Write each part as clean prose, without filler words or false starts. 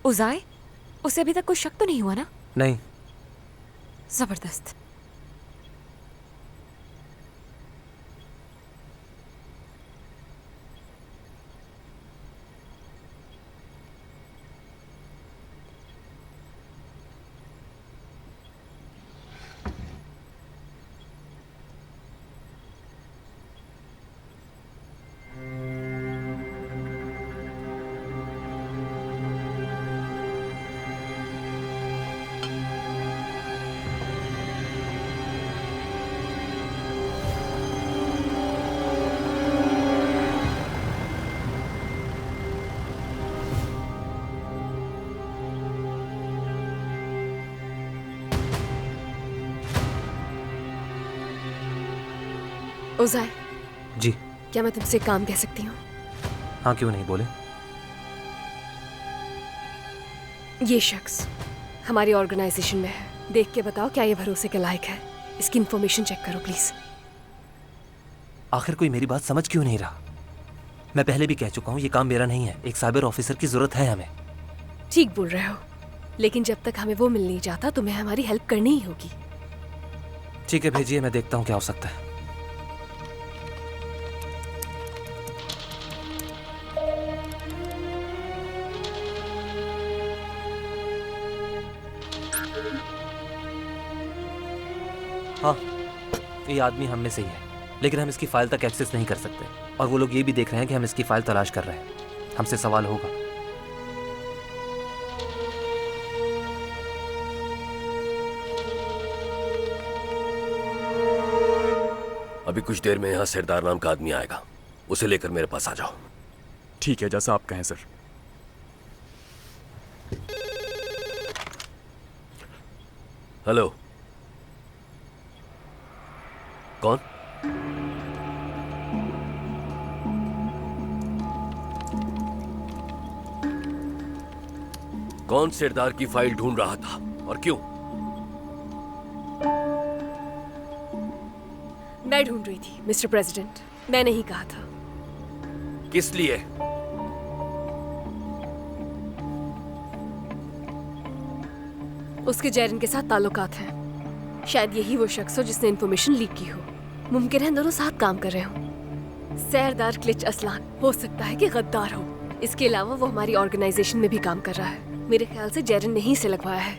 उजाय, उसे अभी तक कोई शक तो नहीं हुआ ना? नहीं। जबरदस्त। उजाय, जी। क्या मैं तुमसे एक काम कह सकती हूँ? हाँ, क्यों नहीं, बोले। ये शख्स हमारी ऑर्गेनाइजेशन में है। देख के बताओ क्या ये भरोसे के लायक है। इसकी इंफॉर्मेशन चेक करो प्लीज। आखिर कोई मेरी बात समझ क्यों नहीं रहा? मैं पहले भी कह चुका हूँ, ये काम मेरा नहीं है। एक साइबर ऑफिसर की जरूरत है हमें। ठीक बोल रहे हो, लेकिन जब तक हमें वो मिल नहीं जाता तुम्हें हमारी हेल्प करनी ही होगी। ठीक है, भेजिए, मैं देखता हूँ क्या हो सकता है। हाँ, ये आदमी हम में से ही है, लेकिन हम इसकी फाइल तक एक्सेस नहीं कर सकते। और वो लोग ये भी देख रहे हैं कि हम इसकी फाइल तलाश कर रहे हैं। हमसे सवाल होगा। अभी कुछ देर में यहाँ सरदार नाम का आदमी आएगा, उसे लेकर मेरे पास आ जाओ। ठीक है, जैसा आप कहें सर। हेलो, कौन? कौन सरदार की फाइल ढूंढ रहा था और क्यों? मैं ढूंढ रही थी मिस्टर प्रेसिडेंट। मैंने ही कहा था। किस लिए? उसके जैरिन के साथ ताल्लुकात हैं। शायद यही वो शख्स हो जिसने इंफॉर्मेशन लीक की हो। मुमकिन है दोनों साथ काम कर रहे हो। सरदार क्लिच असलान हो सकता है कि गद्दार हो। इसके अलावा वो हमारी ऑर्गेनाइजेशन में भी काम कर रहा है। मेरे ख्याल से जैरिन ने ही से लगवाया है।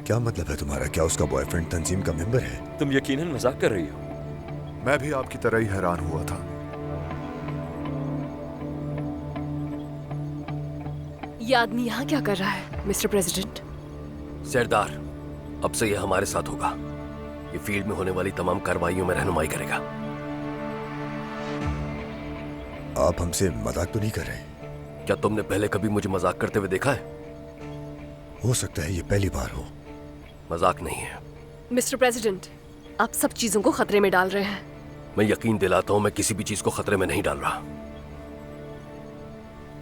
क्या मतलब है तुम्हारा? क्या उसका बॉयफ्रेंड तंजीम का मेंबर है? तुम यकीनन मजाक कर रही हो। मैं भी आपकी तरह ही हैरान हुआ था। ये आदमी यहाँ क्या कर रहा है मिस्टर प्रेसिडेंट? सरदार अब से यह हमारे साथ होगा। ये फील्ड में होने वाली तमाम कार्रवाइयों में रहनुमाई करेगा। आप हमसे मजाक तो नहीं कर रहे? क्या तुमने पहले कभी मुझे मजाक करते हुए देखा है? हो सकता है ये पहली बार हो। मजाक नहीं है। मिस्टर प्रेसिडेंट, आप सब चीजों को खतरे में डाल रहे हैं। मैं यकीन दिलाता हूं, मैं किसी भी चीज को खतरे में नहीं डाल रहा।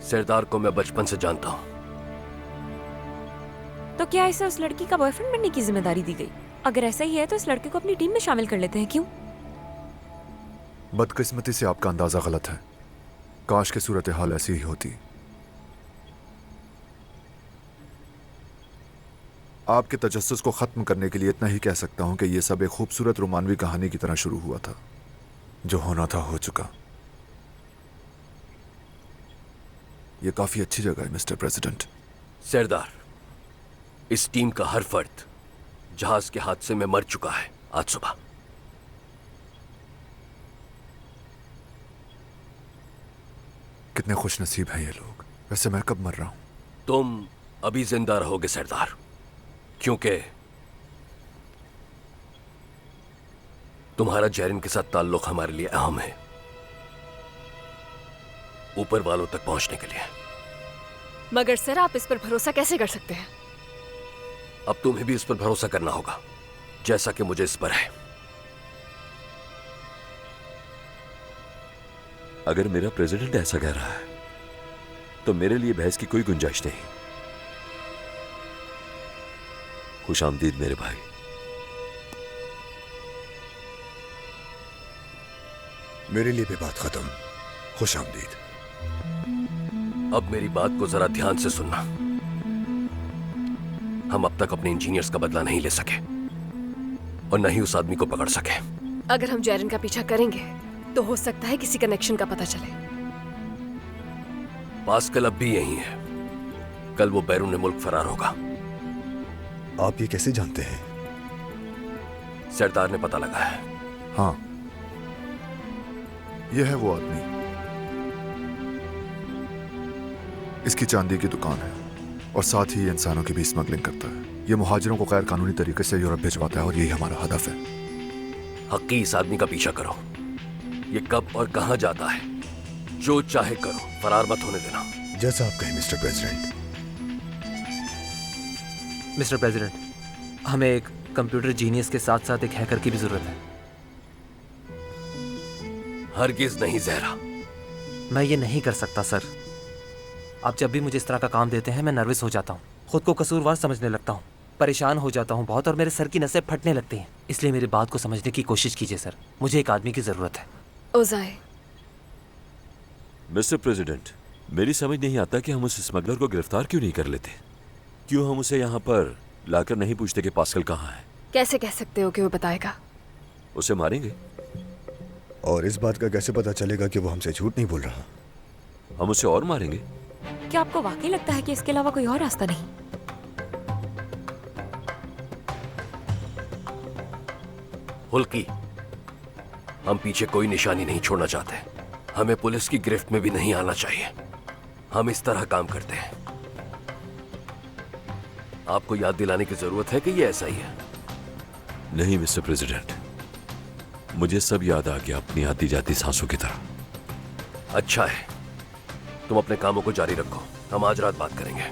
सरदार को मैं बचपन से जानता हूं। तो क्या इसे उस लड़की का बॉयफ्रेंड बनने की जिम्मेदारी दी गई? अगर ऐसा ही है तो इस लड़के को अपनी टीम में शामिल कर लेते हैं। क्यों? बदकिस्मती से आपका अंदाजा गलत है। काश की सूरत हाल ऐसी ही होती। आपके तजस्सुस को खत्म करने के लिए इतना ही कह सकता हूं कि यह सब एक खूबसूरत रोमानवी कहानी की तरह शुरू हुआ था। जो होना था हो चुका। यह काफी अच्छी जगह है मिस्टर प्रेसिडेंट। सरदार, इस टीम का हर फर्द जहाज के हादसे में मर चुका है आज सुबह। कितने खुशनसीब हैं ये लोग। वैसे मैं कब मर रहा हूं? तुम अभी जिंदा रहोगे सरदार, क्योंकि तुम्हारा जैरिन के साथ ताल्लुक हमारे लिए अहम है, ऊपर वालों तक पहुंचने के लिए। मगर सर, आप इस पर भरोसा कैसे कर सकते हैं? अब तुम्हें भी इस पर भरोसा करना होगा, जैसा कि मुझे इस पर है। अगर मेरा प्रेसिडेंट ऐसा कह रहा है तो मेरे लिए बहस की कोई गुंजाइश नहीं। खुशामदीद मेरे भाई। मेरे लिए भी बात खत्म। खुशामदीद। अब मेरी बात को जरा ध्यान से सुनना। हम अब तक अपने इंजीनियर्स का बदला नहीं ले सके और न ही उस आदमी को पकड़ सके। अगर हम जैरन का पीछा करेंगे तो हो सकता है किसी कनेक्शन का पता चले। पास्कल अब भी यही है। कल वो बैरून मुल्क फरार होगा। आप ये कैसे जानते हैं? सरदार ने पता लगाया है। हाँ, यह है वो आदमी। इसकी चांदी की दुकान है और साथ ही ये इंसानों की भी स्मगलिंग करता है। ये मुहाजिरों को गैर कानूनी तरीके से यूरोप भिजवाता है और यही हमारा हदफ है। हक्की इस आदमी का पीछा करो। ये कब और कहां जाता है, जो चाहे करो, फरार मत होने देना। जैसा आप कहें मिस्टर प्रेसिडेंट। मिस्टर प्रेसिडेंट, हमें एक कंप्यूटर जीनियस के साथ साथ एक हैकर की भी जरूरत है। हरगिज नहीं जहरा। मैं ये नहीं कर सकता सर। आप जब भी मुझे इस तरह का काम देते हैं मैं नर्वस हो जाता हूँ, खुद को कसूरवार समझने लगता हूँ, परेशान हो जाता हूँ बहुत और मेरे सर की नसें फटने लगती हैं। इसलिए मेरी बात को समझने की कोशिश कीजिए सर। मुझे एक आदमी की जरूरत है। ओजाए, मिस्टर प्रेसिडेंट, मेरी समझ नहीं आता कि हम उस स्मगलर को गिरफ्तार क्यों नहीं कर लेते। क्यों हम उसे यहाँ पर लाकर नहीं पूछते कि पास्कल कहाँ है? कैसे कह सकते हो कि वो बताएगा? उसे मारेंगे। और इस बात का कैसे पता चलेगा कि वो हमसे झूठ नहीं बोल रहा? हम उसे और मारेंगे। क्या आपको वाकई लगता है कि इसके अलावा कोई और रास्ता नहीं? हुल्की, हम पीछे कोई निशानी नहीं छोड़ना चाहते। हमें पुलिस की गिरफ्त में भी नहीं आना चाहिए। हम इस तरह काम करते हैं। आपको याद दिलाने की जरूरत है कि ये ऐसा ही है। नहीं मिस्टर प्रेसिडेंट, मुझे सब याद आ गया अपनी आती जाती सांसों की तरह। अच्छा है, तुम अपने कामों को जारी रखो। हम आज रात बात करेंगे।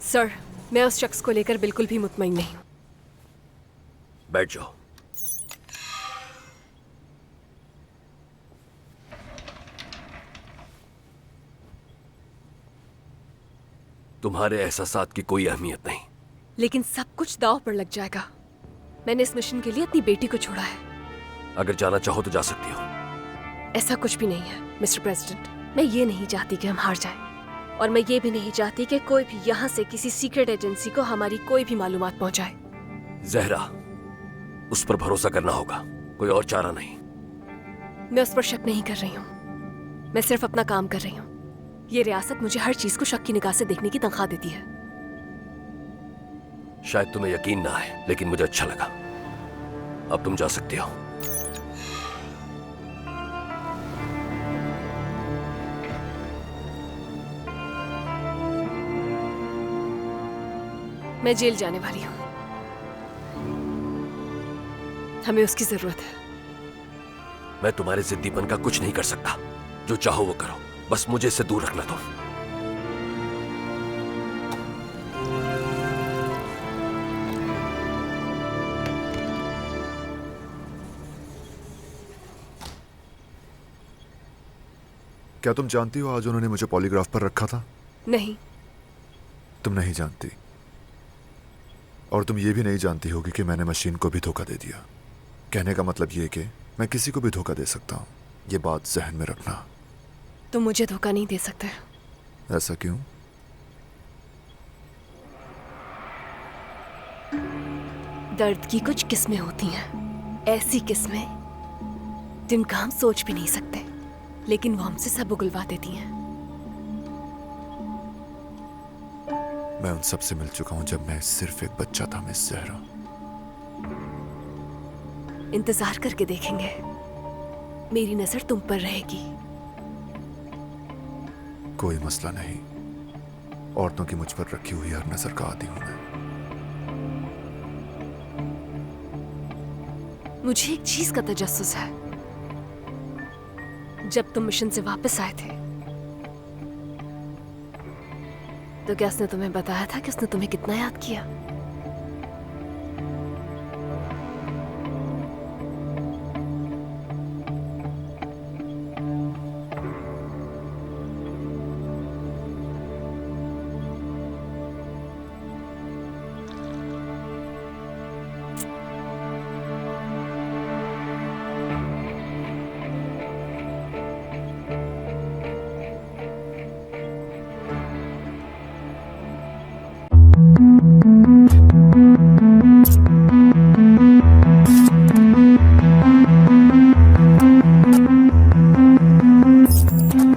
सर, मैं उस शख्स को लेकर बिल्कुल भी मुतमईन नहीं हूं। बैठ जाओ। तुम्हारे एहसासात की कोई अहमियत नहीं। लेकिन सब कुछ दांव पर लग जाएगा। मैंने इस मिशन के लिए अपनी बेटी को छोड़ा है। अगर जाना चाहो तो जा सकती हो। ऐसा कुछ भी नहीं है मिस्टर प्रेसिडेंट। मैं ये नहीं चाहती कि हम हार जाएं। और मैं ये भी नहीं चाहती कि कोई भी यहाँ से किसी सीक्रेट एजेंसी को हमारी कोई भी मालूमात पहुंचाए। जहरा, उस पर भरोसा करना होगा, कोई और चारा नहीं। मैं उस पर शक नहीं कर रही हूँ। मैं सिर्फ अपना काम कर रही हूँ। ये रियासत मुझे हर चीज को शक की निगाह से देखने की तनख्वाह देती है। शायद तुम्हें यकीन ना आए, लेकिन मुझे अच्छा लगा। अब तुम जा सकती हो। मैं जेल जाने वाली हूँ। हमें उसकी जरूरत है। मैं तुम्हारे जिद्दीपन का कुछ नहीं कर सकता। जो चाहो वो करो, बस मुझे इससे दूर रखना तुम। क्या तुम जानती हो आज उन्होंने मुझे पॉलीग्राफ पर रखा था? नहीं। तुम नहीं जानती, और तुम ये भी नहीं जानती होगी कि मैंने मशीन को भी धोखा दे दिया। कहने का मतलब ये कि मैं किसी को भी धोखा दे सकता हूँ। ये बात जहन में रखना। तुम मुझे धोखा नहीं दे सकते। ऐसा क्यों? दर्द की कुछ किस्में होती हैं, ऐसी किस्में जिनका हम सोच भी नहीं सकते, लेकिन वो हमसे सब उगलवा देती हैं। मैं उन सब से मिल चुका हूं जब मैं सिर्फ एक बच्चा था मिस जहरा। इंतजार करके देखेंगे। मेरी नजर तुम पर रहेगी। कोई मसला नहीं। औरतों की मुझ पर रखी हुई हर नजर का आदी हूं मैं। मुझे एक चीज का तजस्सुस है। जब तुम मिशन से वापस आए थे तो क्या उसने तुम्हें बताया था कि उसने तुम्हें कितना याद किया?